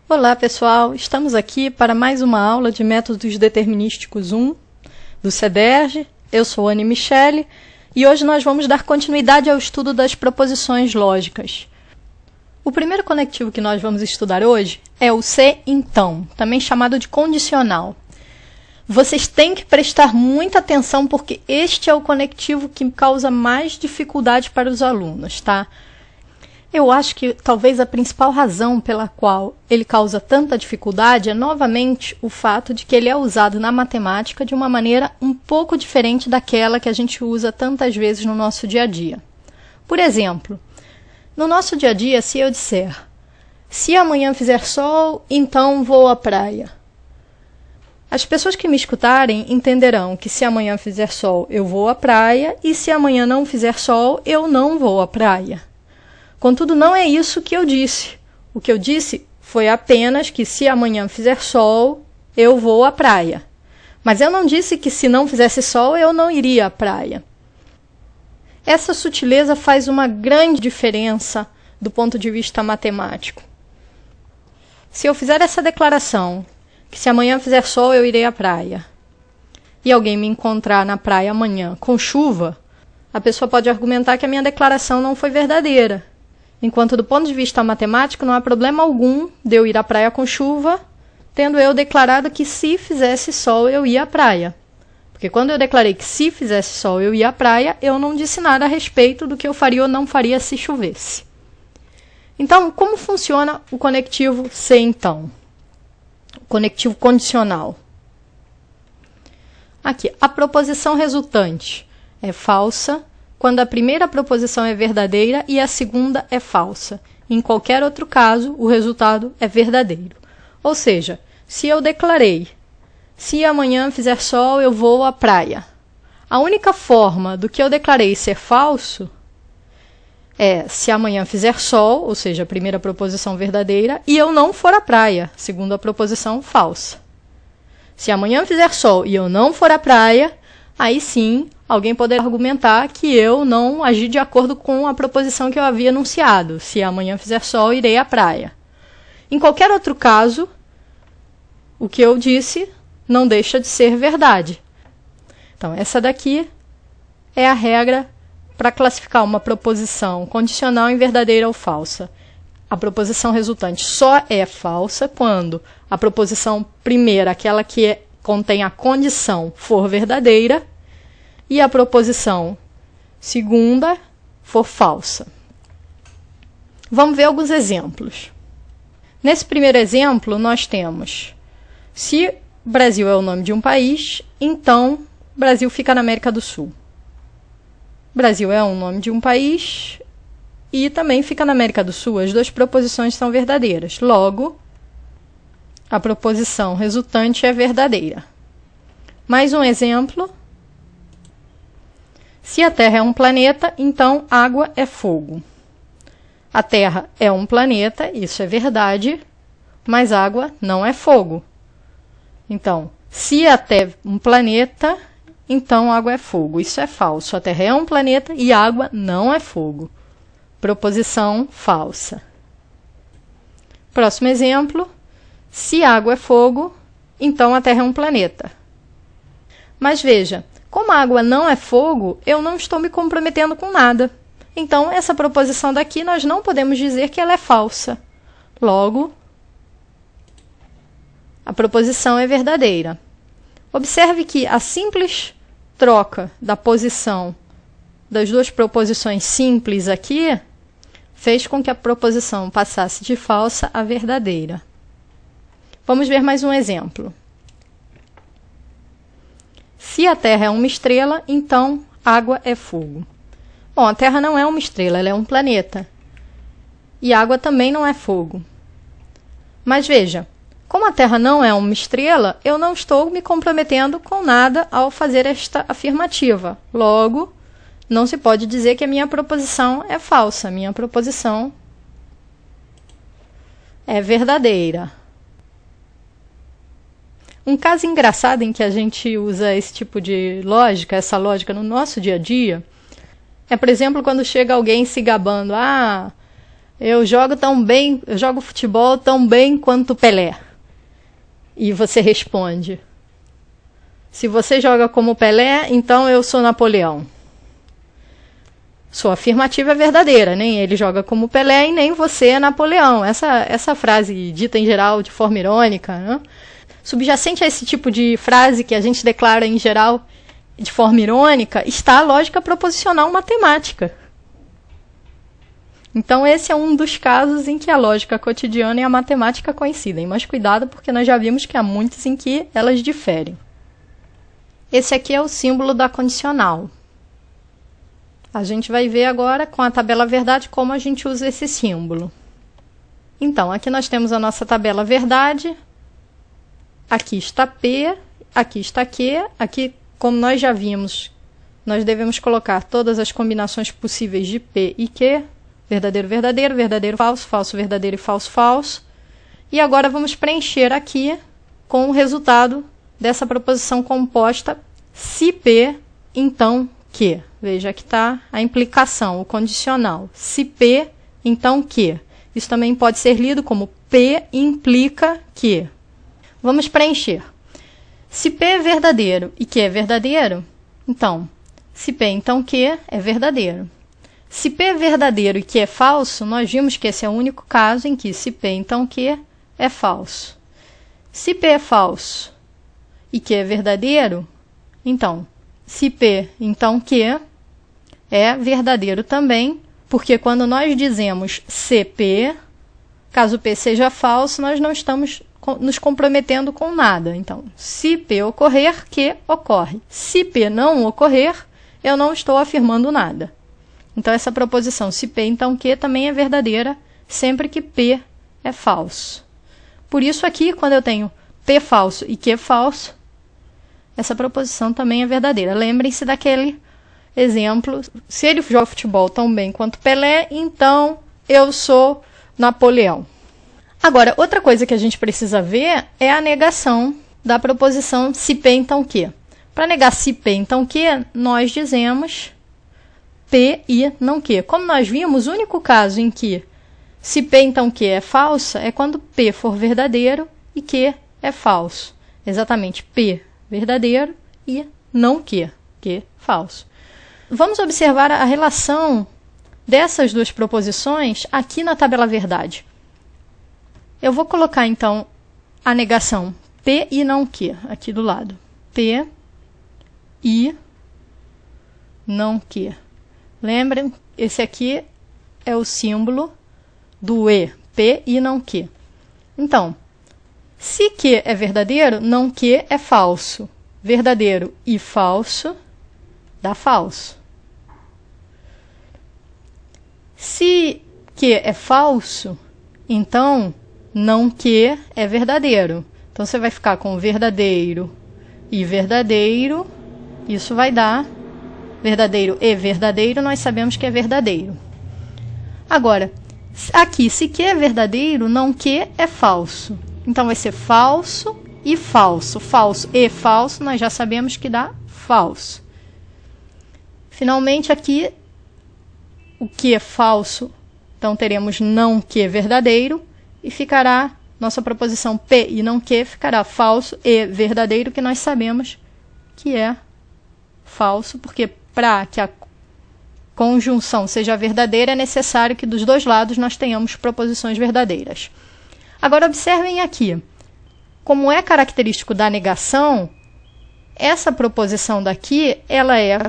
Olá pessoal, estamos aqui para mais uma aula de Métodos Determinísticos 1 do CEDERJ. Eu sou Anne Michele e hoje nós vamos dar continuidade ao estudo das proposições lógicas. O primeiro conectivo que nós vamos estudar hoje é o se então, também chamado de condicional. Vocês têm que prestar muita atenção porque este é o conectivo que causa mais dificuldade para os alunos, tá? Eu acho que talvez a principal razão pela qual ele causa tanta dificuldade é novamente o fato de que ele é usado na matemática de uma maneira um pouco diferente daquela que a gente usa tantas vezes no nosso dia a dia. Por exemplo, no nosso dia a dia, se eu disser se amanhã fizer sol, então vou à praia. As pessoas que me escutarem entenderão que se amanhã fizer sol, eu vou à praia e se amanhã não fizer sol, eu não vou à praia. Contudo, não é isso que eu disse. O que eu disse foi apenas que se amanhã fizer sol, eu vou à praia. Mas eu não disse que se não fizesse sol, eu não iria à praia. Essa sutileza faz uma grande diferença do ponto de vista matemático. Se eu fizer essa declaração, que se amanhã fizer sol, eu irei à praia, e alguém me encontrar na praia amanhã com chuva, a pessoa pode argumentar que a minha declaração não foi verdadeira. Enquanto do ponto de vista matemático não há problema algum de eu ir à praia com chuva, tendo eu declarado que se fizesse sol eu ia à praia. Porque quando eu declarei que se fizesse sol eu ia à praia, eu não disse nada a respeito do que eu faria ou não faria se chovesse. Então, como funciona o conectivo se então? O conectivo condicional. Aqui, a proposição resultante é falsa quando a primeira proposição é verdadeira e a segunda é falsa. Em qualquer outro caso, o resultado é verdadeiro. Ou seja, se eu declarei, se amanhã fizer sol, eu vou à praia. A única forma do que eu declarei ser falso é se amanhã fizer sol, ou seja, a primeira proposição verdadeira, e eu não for à praia, segundo a proposição falsa. Se amanhã fizer sol e eu não for à praia, aí sim, alguém poderá argumentar que eu não agi de acordo com a proposição que eu havia enunciado. Se amanhã fizer sol, irei à praia. Em qualquer outro caso, o que eu disse não deixa de ser verdade. Então, essa daqui é a regra para classificar uma proposição condicional em verdadeira ou falsa. A proposição resultante só é falsa quando a proposição primeira, aquela que contém a condição, for verdadeira, e a proposição segunda for falsa. Vamos ver alguns exemplos. Nesse primeiro exemplo, nós temos: se Brasil é o nome de um país, então Brasil fica na América do Sul. Brasil é um nome de um país e também fica na América do Sul. As duas proposições são verdadeiras. Logo, a proposição resultante é verdadeira. Mais um exemplo. Se a Terra é um planeta, então água é fogo. A Terra é um planeta, isso é verdade, mas água não é fogo. Então, se a Terra é um planeta, então água é fogo. Isso é falso. A Terra é um planeta e água não é fogo. Proposição falsa. Próximo exemplo. Se água é fogo, então a Terra é um planeta. Mas veja, como a água não é fogo, eu não estou me comprometendo com nada. Então, essa proposição daqui nós não podemos dizer que ela é falsa. Logo, a proposição é verdadeira. Observe que a simples troca da posição das duas proposições simples aqui fez com que a proposição passasse de falsa a verdadeira. Vamos ver mais um exemplo. Se a Terra é uma estrela, então água é fogo. Bom, a Terra não é uma estrela, ela é um planeta. E água também não é fogo. Mas veja, como a Terra não é uma estrela, eu não estou me comprometendo com nada ao fazer esta afirmativa. Logo, não se pode dizer que a minha proposição é falsa. A minha proposição é verdadeira. Um caso engraçado em que a gente usa esse tipo de lógica, essa lógica no nosso dia a dia, é, por exemplo, quando chega alguém se gabando, eu jogo futebol tão bem quanto Pelé. E você responde: se você joga como Pelé, então eu sou Napoleão. Sua afirmativa é verdadeira, nem ele joga como Pelé e nem você é Napoleão. Essa frase dita em geral de forma irônica, né? Subjacente a esse tipo de frase que a gente declara em geral de forma irônica, está a lógica proposicional matemática. Então esse é um dos casos em que a lógica cotidiana e a matemática coincidem, mas cuidado porque nós já vimos que há muitos em que elas diferem. Esse aqui é o símbolo da condicional. A gente vai ver agora com a tabela verdade como a gente usa esse símbolo. Então, aqui nós temos a nossa tabela verdade. Aqui está P, aqui está Q. Aqui, como nós já vimos, nós devemos colocar todas as combinações possíveis de P e Q. Verdadeiro, verdadeiro, verdadeiro, falso, falso, verdadeiro e falso, falso. E agora vamos preencher aqui com o resultado dessa proposição composta se P, então Q. Veja que está a implicação, o condicional. Se P, então Q. Isso também pode ser lido como P implica Q. Vamos preencher. Se P é verdadeiro e Q é verdadeiro, então, se P então Q é verdadeiro. Se P é verdadeiro e Q é falso, nós vimos que esse é o único caso em que se P então Q é falso. Se P é falso e Q é verdadeiro, então, se P então Q é verdadeiro também, porque quando nós dizemos CP, caso P seja falso, nós não estamos nos comprometendo com nada. Então, se P ocorrer, Q ocorre. Se P não ocorrer, eu não estou afirmando nada. Então, essa proposição se P então Q também é verdadeira, sempre que P é falso. Por isso aqui, quando eu tenho P falso e Q falso, essa proposição também é verdadeira. Lembrem-se daquele exemplo: se ele joga futebol tão bem quanto Pelé, então eu sou Napoleão. Agora, outra coisa que a gente precisa ver é a negação da proposição se P então Q. Para negar se P então Q, nós dizemos P e não Q. Como nós vimos, o único caso em que se P então Q é falsa é quando P for verdadeiro e Q é falso. Exatamente, P verdadeiro e não Q falso. Vamos observar a relação dessas duas proposições aqui na tabela verdade. Eu vou colocar, então, a negação P e não Q aqui do lado. P e não Q. Lembrem, esse aqui é o símbolo do E, P e não Q. Então, se Q é verdadeiro, não Q é falso. Verdadeiro e falso dá falso. Se Q é falso, então não Q é verdadeiro. Então você vai ficar com verdadeiro e verdadeiro. Isso vai dar verdadeiro e verdadeiro, nós sabemos que é verdadeiro. Agora, aqui, se Q é verdadeiro, não Q é falso. Então vai ser falso e falso. Falso e falso, nós já sabemos que dá falso. Finalmente, aqui, o Q é falso, então teremos não Q verdadeiro, e ficará, nossa proposição P e não Q ficará falso e verdadeiro, que nós sabemos que é falso, porque para que a conjunção seja verdadeira, é necessário que dos dois lados nós tenhamos proposições verdadeiras. Agora, observem aqui, como é característico da negação, essa proposição daqui, ela é